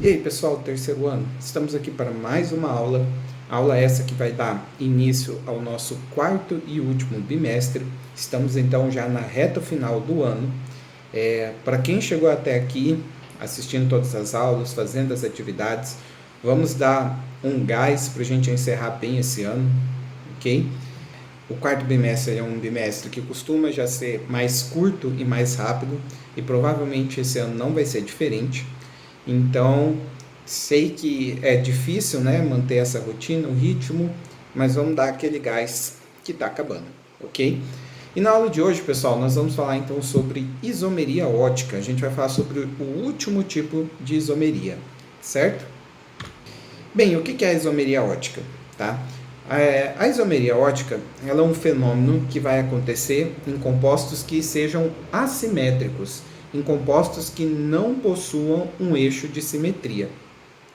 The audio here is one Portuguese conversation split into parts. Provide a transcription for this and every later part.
E aí pessoal, terceiro ano, estamos aqui para mais uma aula essa que vai dar início ao nosso quarto e último bimestre. Estamos então já na reta final do ano. Para quem chegou até aqui, assistindo todas as aulas, fazendo as atividades, vamos dar um gás para a gente encerrar bem esse ano, ok? O quarto bimestre é um bimestre que costuma já ser mais curto e mais rápido, e provavelmente esse ano não vai ser diferente. Então, sei que é difícil, né, manter essa rotina, o ritmo, mas vamos dar aquele gás que está acabando, ok? E na aula de hoje, pessoal, nós vamos falar então sobre isomeria ótica. A gente vai falar sobre o último tipo de isomeria, certo? Bem, o que é a isomeria ótica? Tá? A isomeria ótica ela é um fenômeno que vai acontecer em compostos que sejam assimétricos, em compostos que não possuam um eixo de simetria.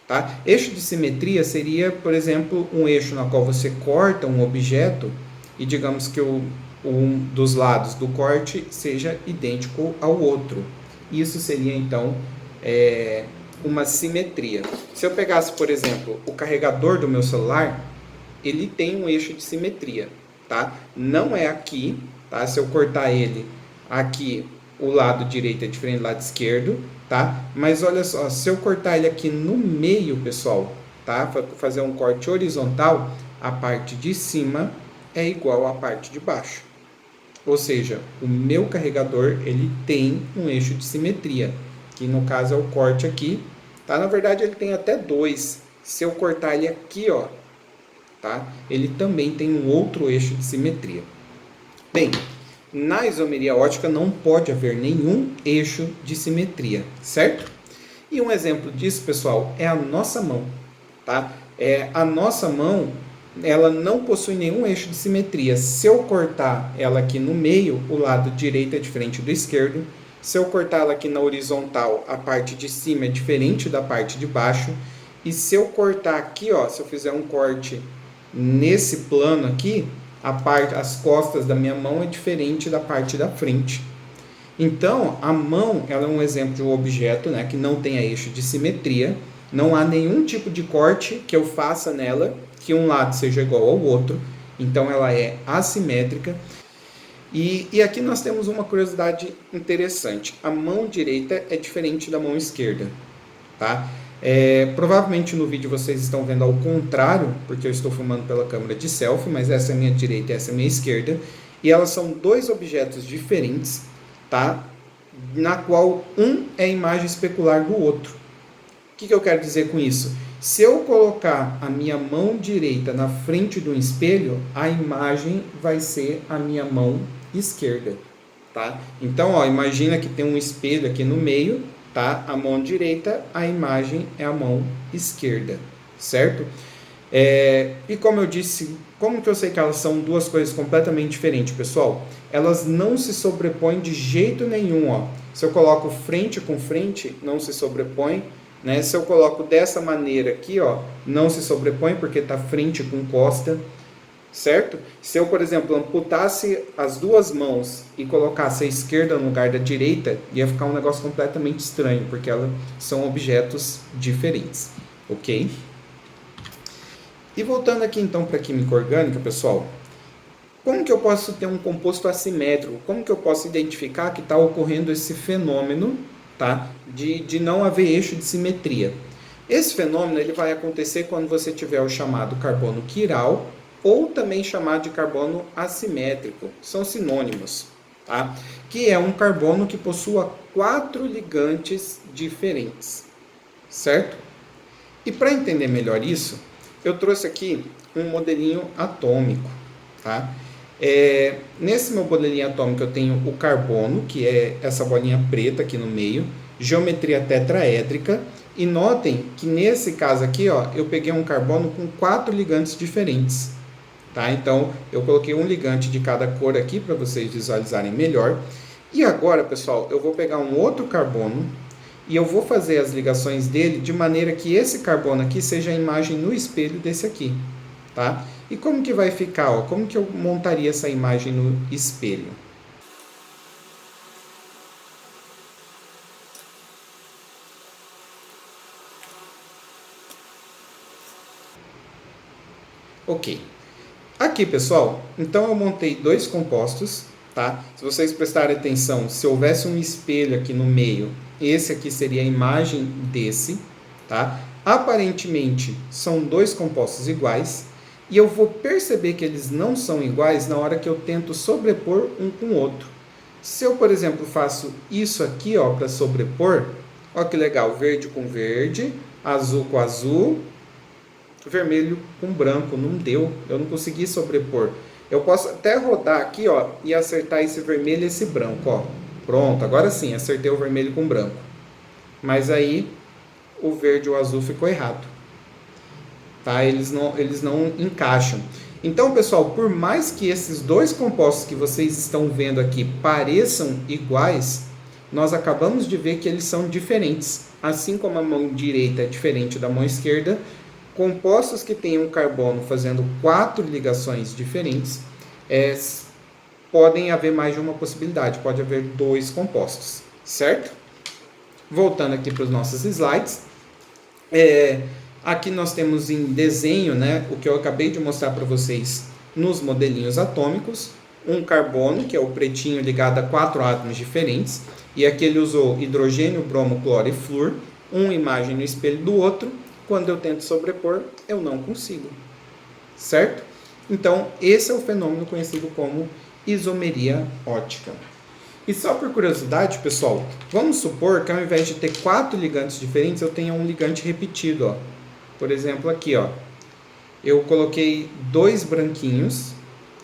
Tá? Eixo de simetria seria, por exemplo, um eixo na qual você corta um objeto e digamos que um dos lados do corte seja idêntico ao outro. Isso seria então uma simetria. Se eu pegasse, por exemplo, o carregador do meu celular, ele tem um eixo de simetria, tá? Não é aqui, tá? Se eu cortar ele aqui, o lado direito é diferente do lado esquerdo, tá? Mas olha só, se eu cortar ele aqui no meio, pessoal, tá? Para fazer um corte horizontal, a parte de cima é igual à parte de baixo. Ou seja, o meu carregador, ele tem um eixo de simetria, que no caso é o corte aqui, tá? Na verdade, ele tem até dois. Se eu cortar ele aqui, ó, tá? Ele também tem um outro eixo de simetria. Bem, na isomeria ótica não pode haver nenhum eixo de simetria, certo? E um exemplo disso, pessoal, é a nossa mão, tá? A nossa mão, ela não possui nenhum eixo de simetria. Se eu cortar ela aqui no meio, o lado direito é diferente do esquerdo. Se eu cortar ela aqui na horizontal, a parte de cima é diferente da parte de baixo. E se eu cortar aqui, ó, se eu fizer um corte nesse plano aqui, as costas da minha mão é diferente da parte da frente. Então, a mão ela é um exemplo de um objeto, né, que não tem eixo de simetria. Não há nenhum tipo de corte que eu faça nela que um lado seja igual ao outro. Então, ela é assimétrica. E aqui nós temos uma curiosidade interessante. A mão direita é diferente da mão esquerda, tá? Provavelmente no vídeo vocês estão vendo ao contrário, porque eu estou filmando pela câmera de selfie, mas essa é a minha direita e essa é a minha esquerda. E elas são dois objetos diferentes, tá? Na qual um é a imagem especular do outro. O que eu quero dizer com isso? Se eu colocar a minha mão direita na frente de um espelho, a imagem vai ser a minha mão esquerda, tá? Então, ó, imagina que tem um espelho aqui no meio, tá? A mão direita, a imagem é a mão esquerda, certo? E como eu disse, como que eu sei que elas são duas coisas completamente diferentes, pessoal? Elas não se sobrepõem de jeito nenhum, ó. Se eu coloco frente com frente, não se sobrepõe, né? Se eu coloco dessa maneira aqui, ó, não se sobrepõe porque está frente com costa, certo? Se eu, por exemplo, amputasse as duas mãos e colocasse a esquerda no lugar da direita, ia ficar um negócio completamente estranho, porque elas são objetos diferentes, ok? E voltando aqui então para a química orgânica, pessoal, como que eu posso ter um composto assimétrico? Como que eu posso identificar que está ocorrendo esse fenômeno, tá? De não haver eixo de simetria? Esse fenômeno ele vai acontecer quando você tiver o chamado carbono quiral, ou também chamado de carbono assimétrico, são sinônimos, tá? Que é um carbono que possua 4 ligantes diferentes, certo? E para entender melhor isso, eu trouxe aqui um modelinho atômico, tá? Nesse meu modelinho atômico eu tenho o carbono, que é essa bolinha preta aqui no meio, geometria tetraédrica, e notem que nesse caso aqui, ó, eu peguei um carbono com 4 ligantes diferentes. Tá? Então, eu coloquei um ligante de cada cor aqui para vocês visualizarem melhor. E agora, pessoal, eu vou pegar um outro carbono e eu vou fazer as ligações dele de maneira que esse carbono aqui seja a imagem no espelho desse aqui. Tá? E como que vai ficar? Ó? Como que eu montaria essa imagem no espelho? Ok. Aqui, pessoal, então eu montei dois compostos, tá? Se vocês prestarem atenção, se houvesse um espelho aqui no meio, esse aqui seria a imagem desse, tá? Aparentemente, são dois compostos iguais, e eu vou perceber que eles não são iguais na hora que eu tento sobrepor um com o outro. Se eu, por exemplo, faço isso aqui, ó, para sobrepor, ó que legal, verde com verde, azul com azul, vermelho com branco, não deu, eu não consegui sobrepor. Eu posso até rodar aqui, ó, e acertar esse vermelho e esse branco, ó. Pronto, agora sim, acertei o vermelho com branco. Mas aí o verde e o azul ficou errado. Tá? Eles não encaixam. Então, pessoal, por mais que esses dois compostos que vocês estão vendo aqui pareçam iguais, nós acabamos de ver que eles são diferentes. Assim como a mão direita é diferente da mão esquerda, compostos que tenham carbono fazendo 4 ligações diferentes, podem haver mais de uma possibilidade, pode haver dois compostos, certo? Voltando aqui para os nossos slides, aqui nós temos em desenho, né, o que eu acabei de mostrar para vocês nos modelinhos atômicos, um carbono, que é o pretinho ligado a 4 átomos diferentes, e aqui ele usou hidrogênio, bromo, cloro e flúor, uma imagem no espelho do outro. Quando eu tento sobrepor, eu não consigo, certo? Então, esse é o fenômeno conhecido como isomeria ótica. E só por curiosidade, pessoal, vamos supor que ao invés de ter 4 ligantes diferentes, eu tenha um ligante repetido, ó. Por exemplo, aqui, ó, eu coloquei 2 branquinhos,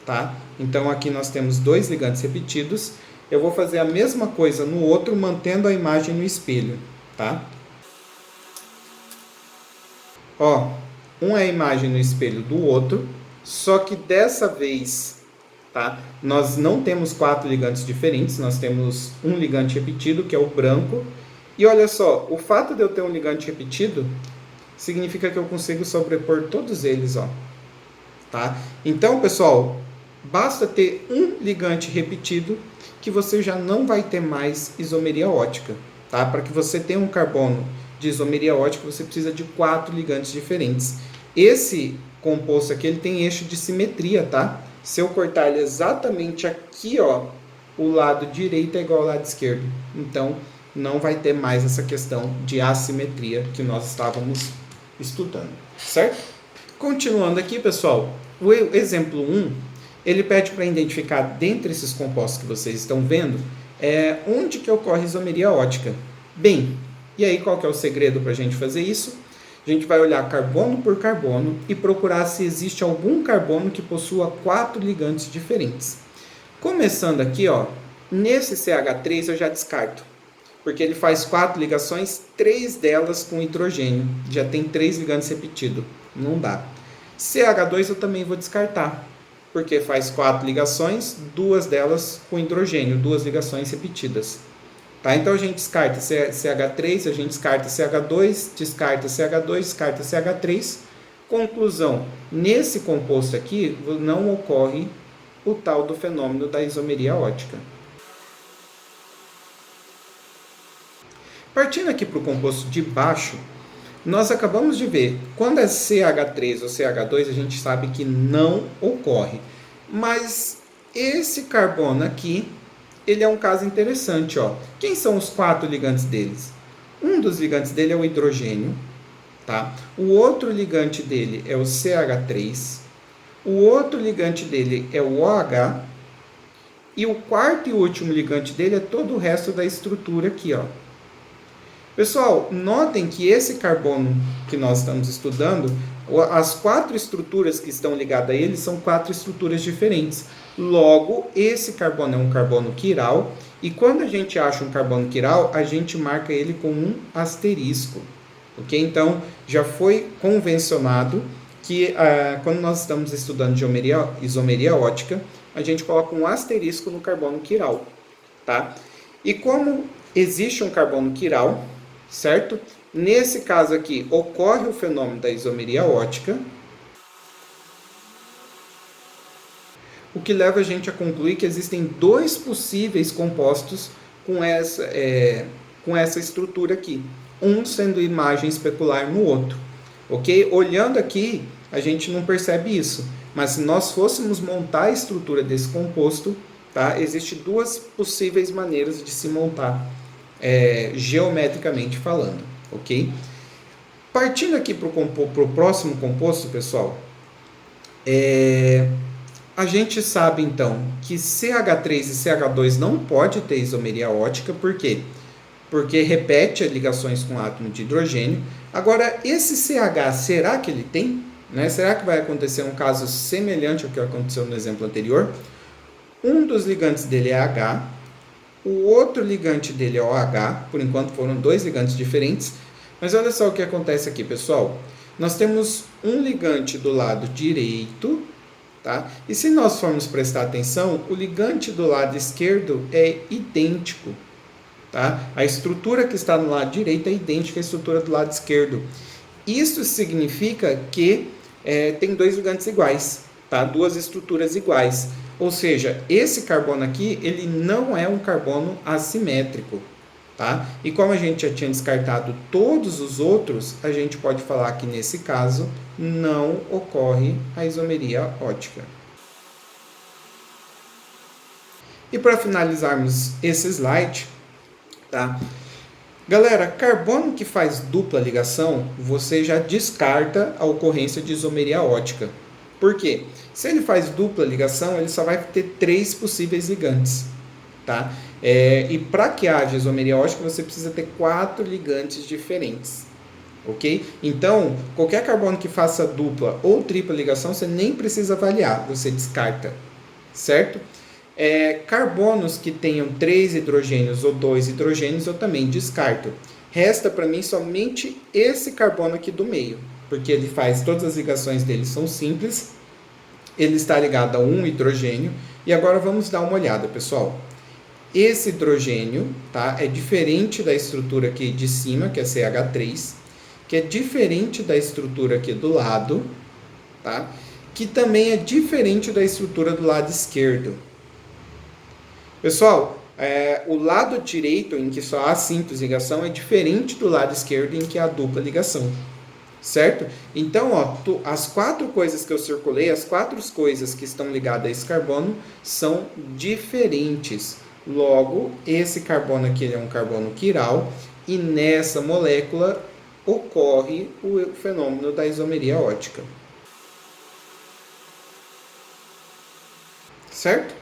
tá? Então, aqui nós temos 2 ligantes repetidos. Eu vou fazer a mesma coisa no outro, mantendo a imagem no espelho, tá? Ó, um é a imagem no espelho do outro, só que dessa vez, tá? Nós não temos 4 ligantes diferentes, nós temos um ligante repetido, que é o branco. E olha só, o fato de eu ter um ligante repetido significa que eu consigo sobrepor todos eles, ó. Tá? Então, pessoal, basta ter um ligante repetido que você já não vai ter mais isomeria ótica, tá? Para que você tenha um carbono de isomeria ótica, você precisa de 4 ligantes diferentes. Esse composto aqui, ele tem eixo de simetria, tá? Se eu cortar ele exatamente aqui, ó, o lado direito é igual ao lado esquerdo. Então, não vai ter mais essa questão de assimetria que nós estávamos estudando, certo? Continuando aqui, pessoal, o exemplo 1, ele pede para identificar dentre esses compostos que vocês estão vendo, onde que ocorre isomeria ótica. Bem, e aí qual que é o segredo para a gente fazer isso? A gente vai olhar carbono por carbono e procurar se existe algum carbono que possua 4 ligantes diferentes. Começando aqui, ó, nesse CH3 eu já descarto, porque ele faz 4 ligações, 3 delas com hidrogênio, já tem 3 ligantes repetidos, não dá. CH2 eu também vou descartar, porque faz 4 ligações, 2 delas com hidrogênio, 2 ligações repetidas. Tá? Então a gente descarta CH3, a gente descarta CH2, descarta CH2, descarta CH3. Conclusão, nesse composto aqui não ocorre o tal do fenômeno da isomeria ótica. Partindo aqui para o composto de baixo, nós acabamos de ver, quando é CH3 ou CH2, a gente sabe que não ocorre. Mas esse carbono aqui, ele é um caso interessante, ó. Quem são os 4 ligantes deles? Um dos ligantes dele é o hidrogênio, tá? O outro ligante dele é o CH3. O outro ligante dele é o OH. E o quarto e último ligante dele é todo o resto da estrutura aqui, ó. Pessoal, notem que esse carbono que nós estamos estudando, as 4 estruturas que estão ligadas a ele são 4 estruturas diferentes. Logo, esse carbono é um carbono quiral, e quando a gente acha um carbono quiral, a gente marca ele com um asterisco. Ok? Então, já foi convencionado que quando nós estamos estudando isomeria ótica, a gente coloca um asterisco no carbono quiral. Tá? E como existe um carbono quiral, certo? Nesse caso aqui, ocorre o fenômeno da isomeria ótica, o que leva a gente a concluir que existem 2 possíveis compostos com essa estrutura aqui, um sendo imagem especular no outro. Ok? Olhando aqui, a gente não percebe isso. Mas se nós fôssemos montar a estrutura desse composto, tá? Existem duas possíveis maneiras de se montar, geometricamente falando, ok? Partindo aqui para o próximo composto, pessoal, a gente sabe então que CH3 e CH2 não pode ter isomeria ótica, por quê? Porque repete as ligações com átomo de hidrogênio. Agora, esse CH, será que ele tem? Né? Será que vai acontecer um caso semelhante ao que aconteceu no exemplo anterior? Um dos ligantes dele é H, o outro ligante dele é OH, por enquanto foram dois ligantes diferentes, mas olha só o que acontece aqui, pessoal. Nós temos um ligante do lado direito, tá? E se nós formos prestar atenção, o ligante do lado esquerdo é idêntico, tá? A estrutura que está no lado direito é idêntica à estrutura do lado esquerdo. Isso significa que tem dois ligantes iguais, tá? Duas estruturas iguais. Ou seja, esse carbono aqui, ele não é um carbono assimétrico, tá? E como a gente já tinha descartado todos os outros, a gente pode falar que nesse caso não ocorre a isomeria ótica. E para finalizarmos esse slide, tá? Galera, carbono que faz dupla ligação, você já descarta a ocorrência de isomeria ótica. Por quê? Se ele faz dupla ligação, ele só vai ter 3 possíveis ligantes, tá? E para que haja isomeria ótica, você precisa ter 4 ligantes diferentes, ok? Então, qualquer carbono que faça dupla ou tripla ligação, você nem precisa avaliar, você descarta, certo? Carbonos que tenham 3 hidrogênios ou 2 hidrogênios, eu também descarto. Resta para mim somente esse carbono aqui do meio, porque ele faz, todas as ligações dele são simples, ele está ligado a um hidrogênio. E agora vamos dar uma olhada, pessoal. Esse hidrogênio, tá, é diferente da estrutura aqui de cima, que é CH3, que é diferente da estrutura aqui do lado, tá, que também é diferente da estrutura do lado esquerdo. Pessoal, o lado direito, em que só há simples ligação, é diferente do lado esquerdo, em que há dupla ligação. Certo? Então, ó, as 4 coisas que eu circulei, as 4 coisas que estão ligadas a esse carbono, são diferentes. Logo, esse carbono aqui é um carbono quiral, e nessa molécula ocorre o fenômeno da isomeria ótica. Certo?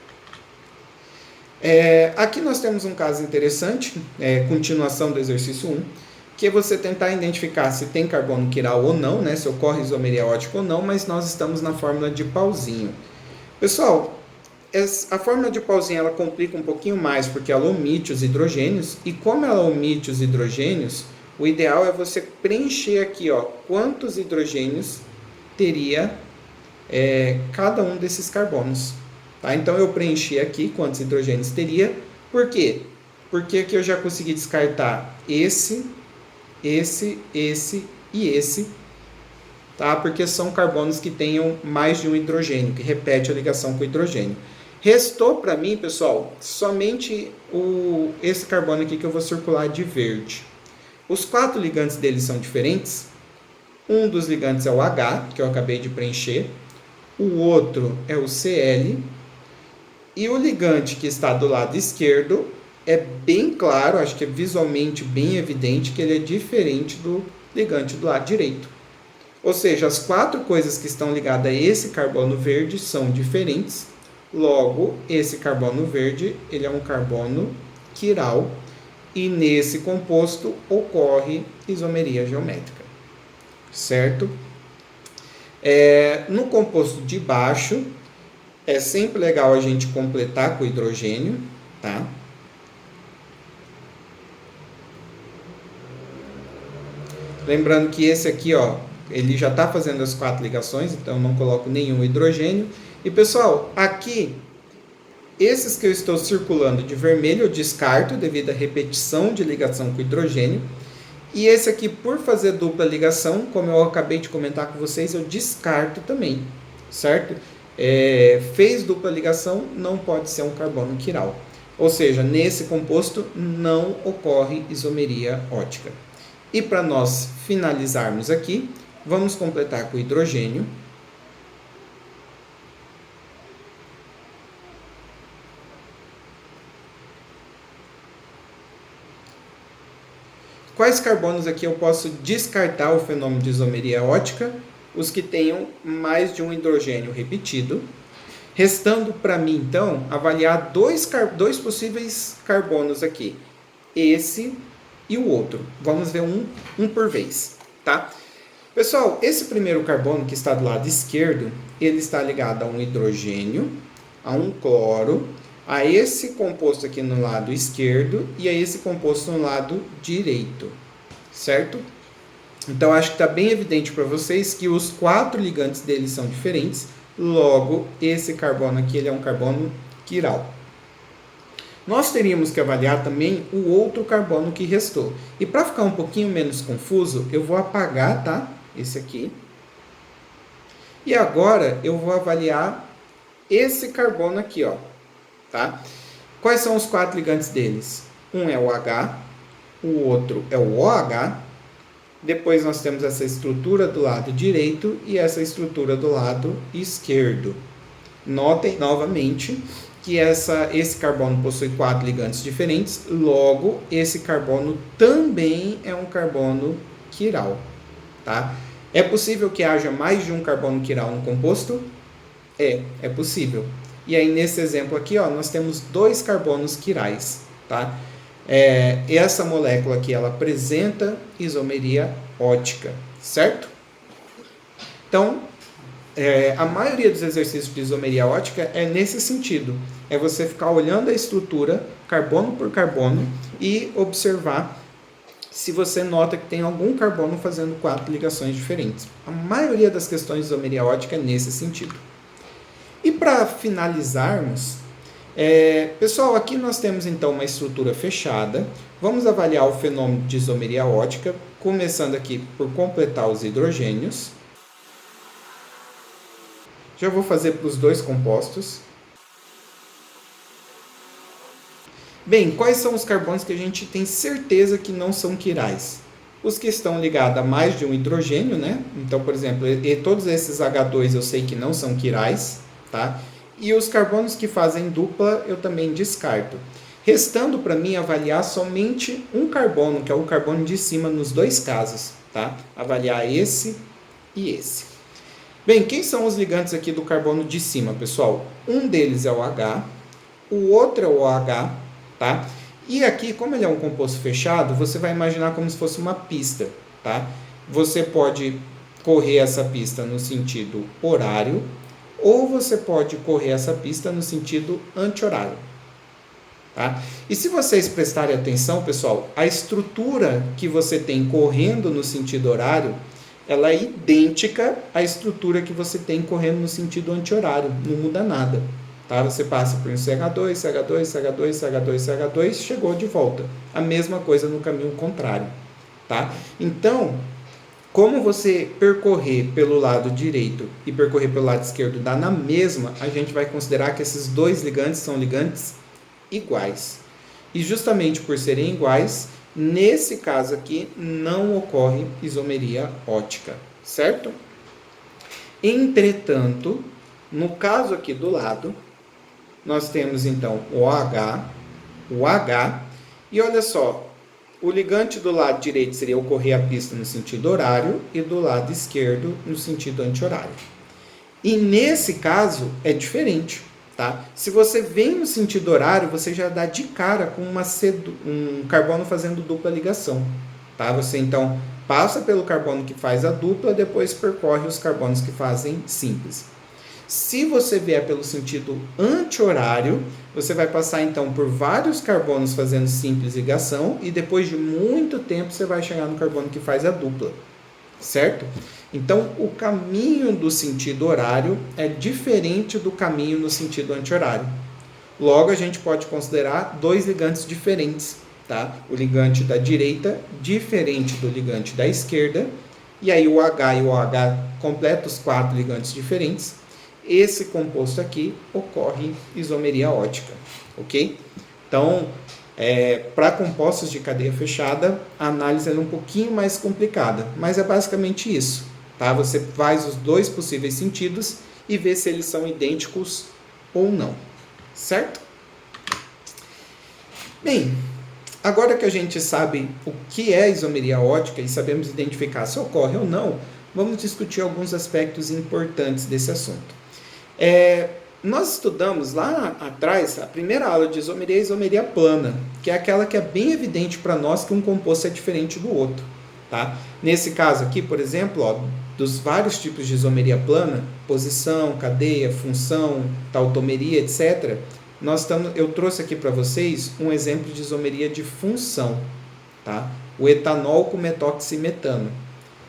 Aqui nós temos um caso interessante, continuação do exercício 1, que é você tentar identificar se tem carbono quiral ou não, né, se ocorre isomeria ótica ou não, mas nós estamos na fórmula de Paulzinho. Pessoal, a fórmula de Paulzinho ela complica um pouquinho mais, porque ela omite os hidrogênios, e como ela omite os hidrogênios, o ideal é você preencher aqui, ó, quantos hidrogênios teria cada um desses carbonos. Tá? Então, eu preenchi aqui quantos hidrogênios teria. Por quê? Porque aqui eu já consegui descartar esse e esse, tá? Porque são carbonos que tenham mais de um hidrogênio, que repete a ligação com o hidrogênio. Restou para mim, pessoal, somente esse carbono aqui que eu vou circular de verde. Os 4 ligantes deles são diferentes. Um dos ligantes é o H, que eu acabei de preencher. O outro é o Cl. E o ligante que está do lado esquerdo é bem claro, acho que é visualmente bem evidente que ele é diferente do ligante do lado direito. Ou seja, as 4 coisas que estão ligadas a esse carbono verde são diferentes. Logo, esse carbono verde ele é um carbono quiral e nesse composto ocorre isomeria geométrica. Certo? No composto de baixo, é sempre legal a gente completar com o hidrogênio, tá? Lembrando que esse aqui, ó, ele já está fazendo as 4 ligações, então não coloco nenhum hidrogênio. E pessoal, aqui, esses que eu estou circulando de vermelho eu descarto devido à repetição de ligação com hidrogênio. E esse aqui, por fazer dupla ligação, como eu acabei de comentar com vocês, eu descarto também, certo? Fez dupla ligação, não pode ser um carbono quiral. Ou seja, nesse composto não ocorre isomeria ótica. E para nós finalizarmos aqui, Vamos completar com o hidrogênio. Quais carbonos aqui eu posso descartar o fenômeno de isomeria ótica? Os que tenham mais de um hidrogênio repetido. Restando para mim, então, avaliar dois possíveis carbonos aqui. Esse e o outro. Vamos ver um por vez, tá? Pessoal, esse primeiro carbono que está do lado esquerdo, ele está ligado a um hidrogênio, a um cloro, a esse composto aqui no lado esquerdo e a esse composto no lado direito, certo? Então, acho que está bem evidente para vocês que os 4 ligantes deles são diferentes, logo, esse carbono aqui ele é um carbono quiral. Nós teríamos que avaliar também o outro carbono que restou. E para ficar um pouquinho menos confuso, eu vou apagar, tá? Esse aqui. E agora eu vou avaliar esse carbono aqui, ó. Tá? Quais são os 4 ligantes deles? Um é o H, o outro é o OH. Depois nós temos essa estrutura do lado direito e essa estrutura do lado esquerdo. Notem novamente que esse carbono possui 4 ligantes diferentes, logo esse carbono também é um carbono quiral. Tá? É possível que haja mais de um carbono quiral no composto? É possível. E aí nesse exemplo aqui, ó, nós temos 2 carbonos quirais. Tá? Essa molécula aqui ela apresenta isomeria ótica, certo? Então, a maioria dos exercícios de isomeria ótica é nesse sentido. É você ficar olhando a estrutura, carbono por carbono, e observar se você nota que tem algum carbono fazendo 4 ligações diferentes. A maioria das questões de isomeria ótica é nesse sentido. E para finalizarmos, pessoal, aqui nós temos então uma estrutura fechada. Vamos avaliar o fenômeno de isomeria ótica, começando aqui por completar os hidrogênios. Já vou fazer para os 2 compostos. Bem, quais são os carbonos que a gente tem certeza que não são quirais? Os que estão ligados a mais de um hidrogênio, né? Então, por exemplo, todos esses H2 eu sei que não são quirais, tá? E os carbonos que fazem dupla eu também descarto. Restando para mim avaliar somente um carbono, que é o carbono de cima nos 2 casos, tá? Avaliar esse e esse. Bem, quem são os ligantes aqui do carbono de cima, pessoal? Um deles é o H, o outro é o OH, tá? E aqui, como ele é um composto fechado, você vai imaginar como se fosse uma pista, tá? Você pode correr essa pista no sentido horário, ou você pode correr essa pista no sentido anti-horário. Tá? E se vocês prestarem atenção, pessoal, a estrutura que você tem correndo no sentido horário, ela é idêntica à estrutura que você tem correndo no sentido anti-horário, não muda nada. Tá? Você passa por um CH2, CH2, CH2, CH2, CH2, chegou de volta. A mesma coisa no caminho contrário. Tá? Então, como você percorrer pelo lado direito e percorrer pelo lado esquerdo dá na mesma, a gente vai considerar que esses 2 ligantes são ligantes iguais. E justamente por serem iguais, nesse caso aqui não ocorre isomeria ótica, certo? Entretanto, no caso aqui do lado, nós temos então o OH, o H, e olha só, o ligante do lado direito seria ocorrer a pista no sentido horário e do lado esquerdo no sentido anti-horário. E nesse caso é diferente. Tá? Se você vem no sentido horário, você já dá de cara com um carbono fazendo dupla ligação. Tá? Você então passa pelo carbono que faz a dupla, depois percorre os carbonos que fazem simples. Se você vier pelo sentido anti-horário, você vai passar então por vários carbonos fazendo simples ligação e depois de muito tempo você vai chegar no carbono que faz a dupla. Certo? Então, o caminho do sentido horário é diferente do caminho no sentido anti-horário. Logo, a gente pode considerar 2 ligantes diferentes. Tá? O ligante da direita diferente do ligante da esquerda. E aí o H e o OH completam os 4 ligantes diferentes. Esse composto aqui ocorre isomeria ótica. Ok? Então, para compostos de cadeia fechada, a análise é um pouquinho mais complicada. Mas é basicamente isso. Tá? Você faz os dois possíveis sentidos e vê se eles são idênticos ou não, certo? Bem, agora que a gente sabe o que é isomeria ótica e sabemos identificar se ocorre ou não, vamos discutir alguns aspectos importantes desse assunto. Nós estudamos lá atrás, a primeira aula de isomeria é a isomeria plana, que é aquela que é bem evidente para nós que um composto é diferente do outro. Tá? Nesse caso aqui, por exemplo, ó, dos vários tipos de isomeria plana, posição, cadeia, função, tautomeria, etc., eu trouxe aqui para vocês um exemplo de isomeria de função. Tá? O etanol com metoximetano.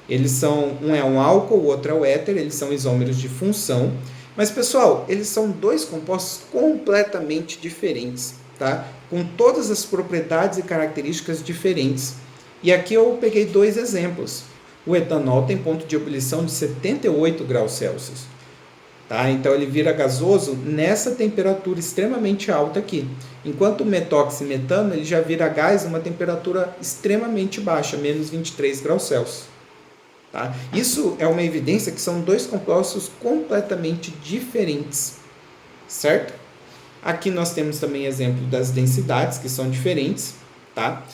Eles são, um é um álcool, o outro é o éter, eles são isômeros de função. Mas, pessoal, eles são dois compostos completamente diferentes, tá? Com todas as propriedades e características diferentes. E aqui eu peguei dois exemplos. O etanol tem ponto de ebulição de 78 graus Celsius. Tá? Então, ele vira gasoso nessa temperatura extremamente alta aqui. Enquanto o metoximetano, ele já vira gás a uma temperatura extremamente baixa, menos 23 graus Celsius. Tá? Isso é uma evidência que são dois compostos completamente diferentes, certo? Aqui nós temos também exemplo das densidades, que são diferentes. Tá?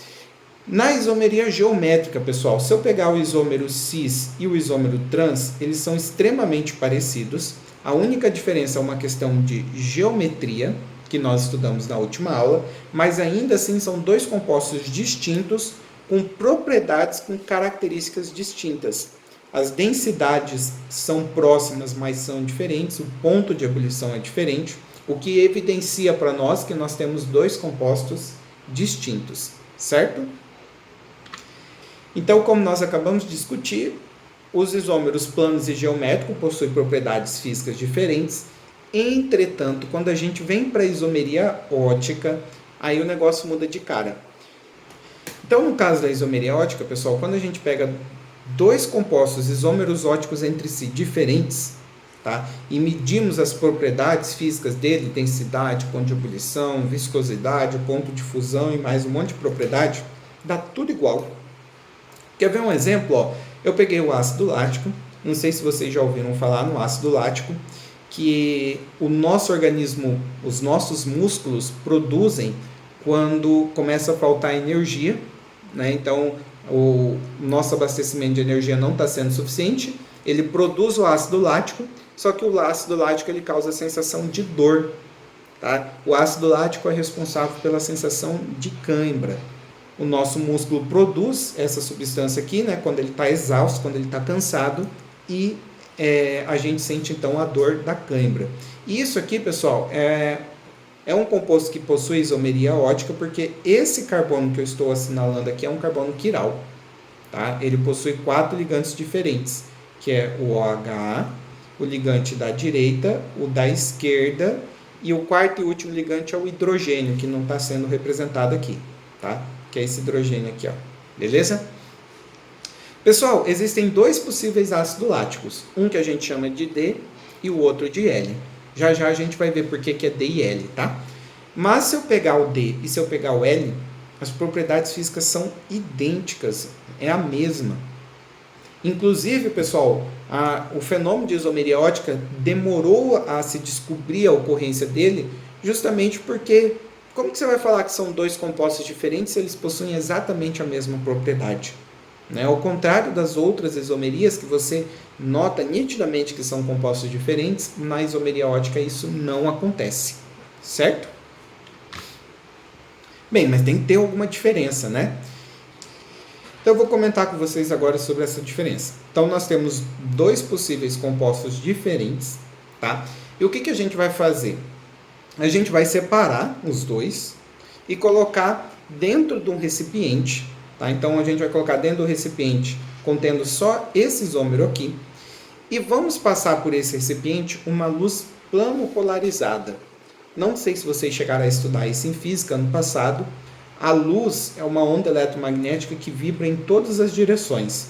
Na isomeria geométrica, pessoal, se eu pegar o isômero cis e o isômero trans, eles são extremamente parecidos. A única diferença é uma questão de geometria, que nós estudamos na última aula, mas ainda assim são dois compostos distintos, com propriedades, com características distintas. As densidades são próximas, mas são diferentes, o ponto de ebulição é diferente, o que evidencia para nós que nós temos dois compostos distintos, certo? Então, como nós acabamos de discutir, os isômeros planos e geométricos possuem propriedades físicas diferentes. Entretanto, quando a gente vem para a isomeria ótica, aí o negócio muda de cara. Então, no caso da isomeria ótica, pessoal, quando a gente pega dois compostos isômeros óticos entre si diferentes, tá? E medimos as propriedades físicas dele, densidade, ponto de ebulição, viscosidade, ponto de fusão e mais um monte de propriedade, dá tudo igual. Quer ver um exemplo? Ó, eu peguei o ácido lático, não sei se vocês já ouviram falar no ácido lático, que o nosso organismo, os nossos músculos produzem quando começa a faltar energia, né? Então, o nosso abastecimento de energia não está sendo suficiente, ele produz o ácido lático, só que o ácido lático ele causa a sensação de dor. Tá? O ácido lático é responsável pela sensação de cãibra. O nosso músculo produz essa substância aqui, né, quando ele está exausto, quando ele está cansado, e a gente sente então a dor da cãibra. E isso aqui, pessoal, é um composto que possui isomeria ótica, porque esse carbono que eu estou assinalando aqui é um carbono quiral. Tá? Ele possui 4 ligantes diferentes, que é o OH, o ligante da direita, o da esquerda, e o quarto e último ligante é o hidrogênio, que não está sendo representado aqui. Tá? Que é esse hidrogênio aqui, ó. Beleza? Pessoal, existem dois possíveis ácidos láticos. Um que a gente chama de D e o outro de L. Já já a gente vai ver por que é D e L, tá? Mas se eu pegar o D e se eu pegar o L, as propriedades físicas são idênticas. É a mesma. Inclusive, pessoal, o fenômeno de isomeria ótica demorou a se descobrir a ocorrência dele justamente porque... Como que você vai falar que são dois compostos diferentes se eles possuem exatamente a mesma propriedade? Né? Ao contrário das outras isomerias, que você nota nitidamente que são compostos diferentes, na isomeria ótica isso não acontece, certo? Bem, mas tem que ter alguma diferença, né? Então eu vou comentar com vocês agora sobre essa diferença. Então nós temos dois possíveis compostos diferentes, tá? E o que a gente vai fazer? A gente vai separar os dois e colocar dentro de um recipiente. Tá? Então, a gente vai colocar dentro do recipiente contendo só esse isômero aqui. E vamos passar por esse recipiente uma luz plano-polarizada. Não sei se vocês chegaram a estudar isso em física ano passado. A luz é uma onda eletromagnética que vibra em todas as direções.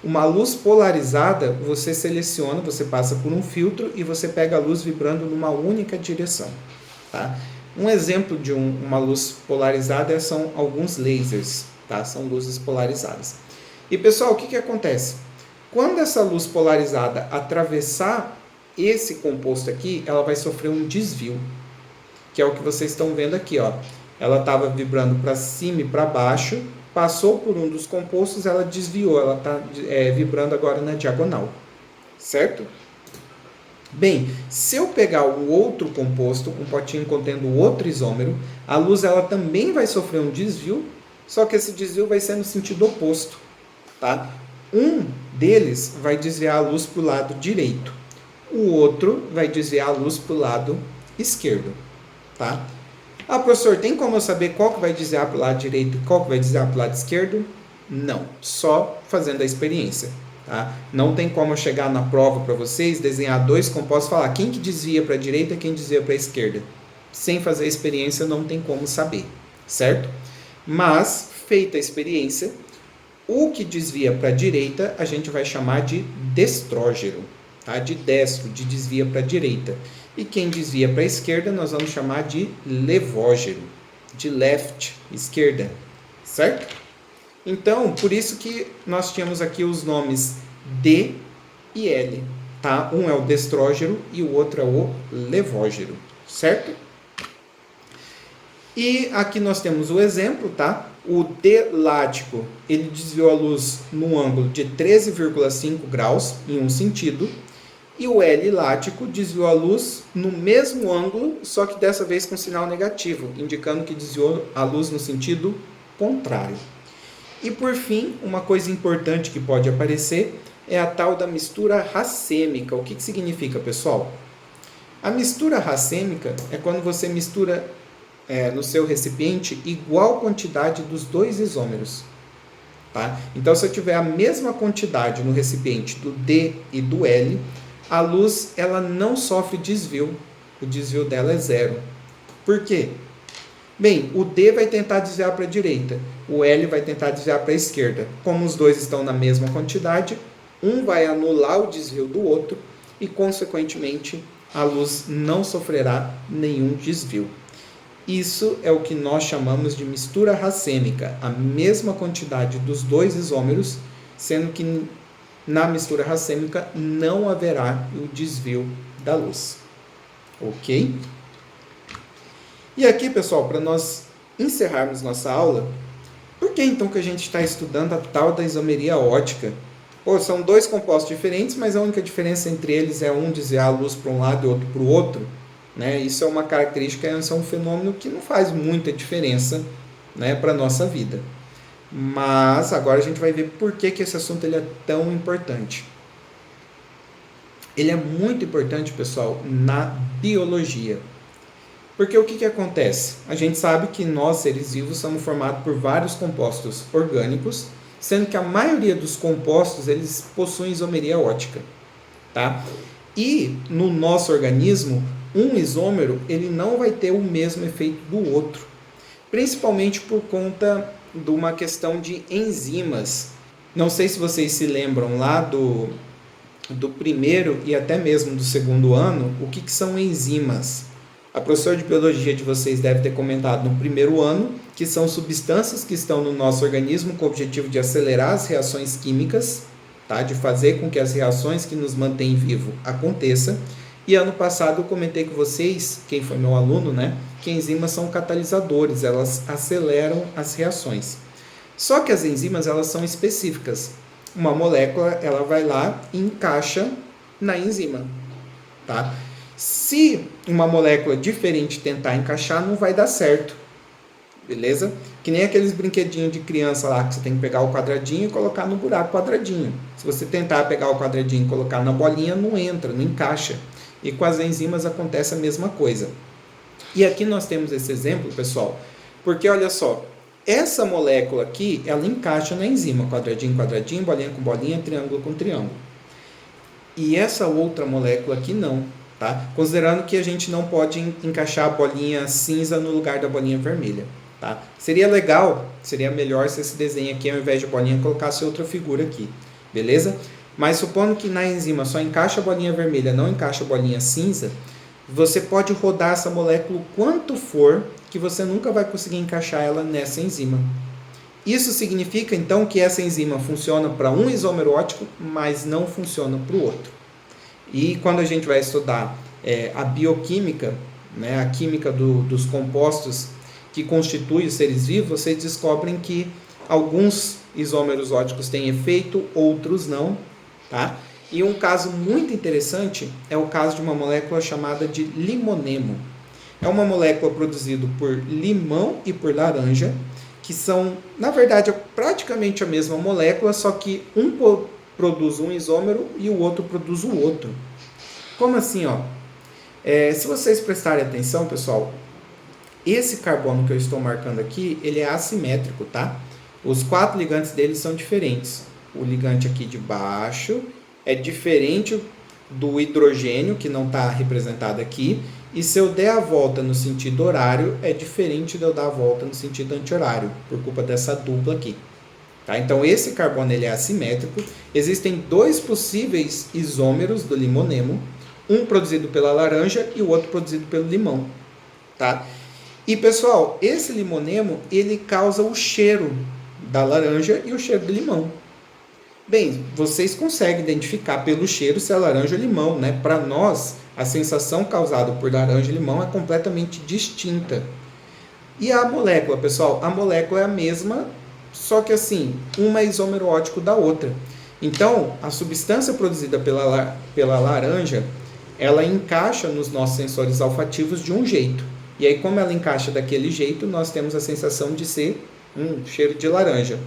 Uma luz polarizada, você seleciona, você passa por um filtro e você pega a luz vibrando numa única direção. Tá? Um exemplo de uma luz polarizada são alguns lasers, tá? São luzes polarizadas. E pessoal, o que acontece? Quando essa luz polarizada atravessar esse composto aqui, ela vai sofrer um desvio, que é o que vocês estão vendo aqui, ó. Ela estava vibrando para cima e para baixo, passou por um dos compostos, ela desviou, ela está vibrando agora na diagonal, certo? Bem, se eu pegar o outro composto, um potinho contendo outro isômero, a luz ela também vai sofrer um desvio, só que esse desvio vai ser no sentido oposto, tá? Um deles vai desviar a luz para o lado direito, o outro vai desviar a luz para o lado esquerdo, tá? Ah, professor, tem como eu saber qual que vai desviar para o lado direito e qual que vai desviar para o lado esquerdo? Não, só fazendo a experiência. Tá? Não tem como eu chegar na prova para vocês, desenhar dois compostos e falar quem que desvia para a direita e quem desvia para a esquerda. Sem fazer a experiência não tem como saber, certo? Mas, feita a experiência, o que desvia para a direita a gente vai chamar de destrógeno, tá? De destro, de desvia para a direita. E quem desvia para a esquerda nós vamos chamar de levógeno, de left, esquerda, certo? Então, por isso que nós tínhamos aqui os nomes D e L, tá? Um é o destrógeno e o outro é o levógeno, certo? E aqui nós temos o exemplo, tá? O D lático, ele desviou a luz num ângulo de 13,5 graus em um sentido, e o L lático desviou a luz no mesmo ângulo, só que dessa vez com sinal negativo, indicando que desviou a luz no sentido contrário. E por fim, uma coisa importante que pode aparecer é a tal da mistura racêmica. O que significa, pessoal? A mistura racêmica é quando você mistura no seu recipiente igual quantidade dos dois isômeros. Tá? Então, se eu tiver a mesma quantidade no recipiente do D e do L, a luz ela não sofre desvio. O desvio dela é zero. Por quê? Bem, o D vai tentar desviar para a direita, o L vai tentar desviar para a esquerda. Como os dois estão na mesma quantidade, um vai anular o desvio do outro e, consequentemente, a luz não sofrerá nenhum desvio. Isso é o que nós chamamos de mistura racêmica, a mesma quantidade dos dois isômeros, sendo que na mistura racêmica não haverá o desvio da luz. Ok? E aqui, pessoal, para nós encerrarmos nossa aula, por que então que a gente está estudando a tal da isomeria ótica? Pô, são dois compostos diferentes, mas a única diferença entre eles é um desviar a luz para um lado e outro para o outro. Né? Isso é uma característica, isso é um fenômeno que não faz muita diferença, né, para a nossa vida. Mas agora a gente vai ver por que esse assunto ele é tão importante. Ele é muito importante, pessoal, na biologia. Porque o que acontece? A gente sabe que nós, seres vivos, somos formados por vários compostos orgânicos, sendo que a maioria dos compostos eles possuem isomeria ótica. Tá? E no nosso organismo, um isômero ele não vai ter o mesmo efeito do outro, principalmente por conta de uma questão de enzimas. Não sei se vocês se lembram lá do primeiro e até mesmo do segundo ano, o que são enzimas. A professora de biologia de vocês deve ter comentado no primeiro ano que são substâncias que estão no nosso organismo com o objetivo de acelerar as reações químicas, tá? De fazer com que as reações que nos mantêm vivo aconteçam. E ano passado eu comentei com vocês, quem foi meu aluno, né, que enzimas são catalisadores, elas aceleram as reações. Só que as enzimas elas são específicas. Uma molécula ela vai lá e encaixa na enzima, tá? Se uma molécula diferente tentar encaixar, não vai dar certo, beleza? Que nem aqueles brinquedinhos de criança lá, que você tem que pegar o quadradinho e colocar no buraco quadradinho. Se você tentar pegar o quadradinho e colocar na bolinha, não entra, não encaixa. E com as enzimas acontece a mesma coisa. E aqui nós temos esse exemplo, pessoal, porque olha só, essa molécula aqui, ela encaixa na enzima, quadradinho, quadradinho, bolinha com bolinha, triângulo com triângulo. E essa outra molécula aqui não. Tá? Considerando que a gente não pode encaixar a bolinha cinza no lugar da bolinha vermelha. Tá? Seria legal, seria melhor se esse desenho aqui, ao invés de bolinha, colocasse outra figura aqui. Beleza? Mas supondo que na enzima só encaixa a bolinha vermelha, não encaixa a bolinha cinza, você pode rodar essa molécula o quanto for, que você nunca vai conseguir encaixar ela nessa enzima. Isso significa então que essa enzima funciona para um isômero ótico, mas não funciona para o outro. E quando a gente vai estudar a bioquímica, né, a química dos compostos que constituem os seres vivos, vocês descobrem que alguns isômeros óticos têm efeito, outros não, tá? E um caso muito interessante é o caso de uma molécula chamada de limonemo. É uma molécula produzida por limão e por laranja, que são, na verdade, praticamente a mesma molécula, só que um produz um isômero e o outro produz o outro. Como assim, ó? Se vocês prestarem atenção, pessoal, esse carbono que eu estou marcando aqui, ele é assimétrico, tá? Os 4 ligantes dele são diferentes. O ligante aqui de baixo é diferente do hidrogênio, que não está representado aqui, e se eu der a volta no sentido horário, é diferente de eu dar a volta no sentido anti-horário, por culpa dessa dupla aqui. Tá? Então, esse carbono ele é assimétrico. Existem 2 possíveis isômeros do limonemo, um produzido pela laranja e o outro produzido pelo limão. Tá? E, pessoal, esse limonemo ele causa o cheiro da laranja e o cheiro do limão. Bem, vocês conseguem identificar pelo cheiro se é laranja ou limão, né? Para nós, a sensação causada por laranja e limão é completamente distinta. E a molécula, pessoal? A molécula é a mesma, só que assim, uma é isômero ótico da outra. Então, a substância produzida pela laranja, ela encaixa nos nossos sensores olfativos de um jeito. E aí, como ela encaixa daquele jeito, nós temos a sensação de ser um cheiro de laranja.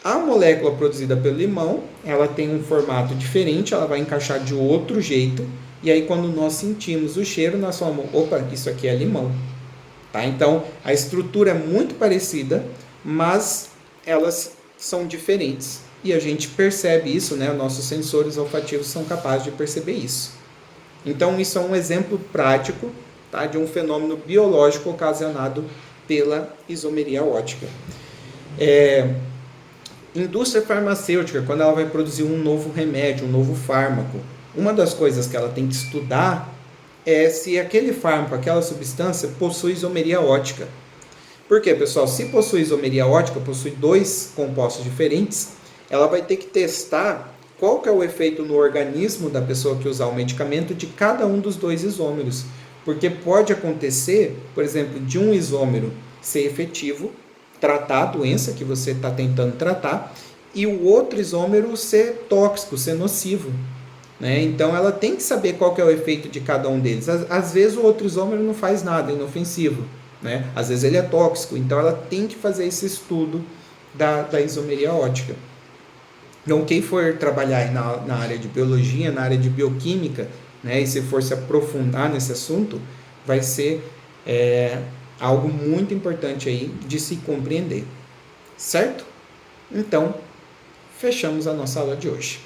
A molécula produzida pelo limão, ela tem um formato diferente, ela vai encaixar de outro jeito, e aí quando nós sentimos o cheiro, nós falamos, opa, isso aqui é limão. Tá? Então, a estrutura é muito parecida, mas elas são diferentes. E a gente percebe isso, né? Nossos sensores olfativos são capazes de perceber isso. Então, isso é um exemplo prático, tá? De um fenômeno biológico ocasionado pela isomeria ótica. Indústria farmacêutica, quando ela vai produzir um novo remédio, um novo fármaco, uma das coisas que ela tem que estudar é se aquele fármaco, aquela substância, possui isomeria ótica. Por quê, pessoal? Se possui isomeria ótica, possui 2 compostos diferentes, ela vai ter que testar qual que é o efeito no organismo da pessoa que usar o medicamento de cada um dos 2 isômeros. Porque pode acontecer, por exemplo, de um isômero ser efetivo, tratar a doença que você está tentando tratar, e o outro isômero ser tóxico, ser nocivo. Né? Então, ela tem que saber qual que é o efeito de cada um deles. Às vezes, o outro isômero não faz nada, é inofensivo. Né? Às vezes, ele é tóxico. Então, ela tem que fazer esse estudo da isomeria ótica. Então, quem for trabalhar aí na área de biologia, na área de bioquímica, né? E se for se aprofundar nesse assunto, vai ser algo muito importante aí de se compreender, certo? Então, fechamos a nossa aula de hoje.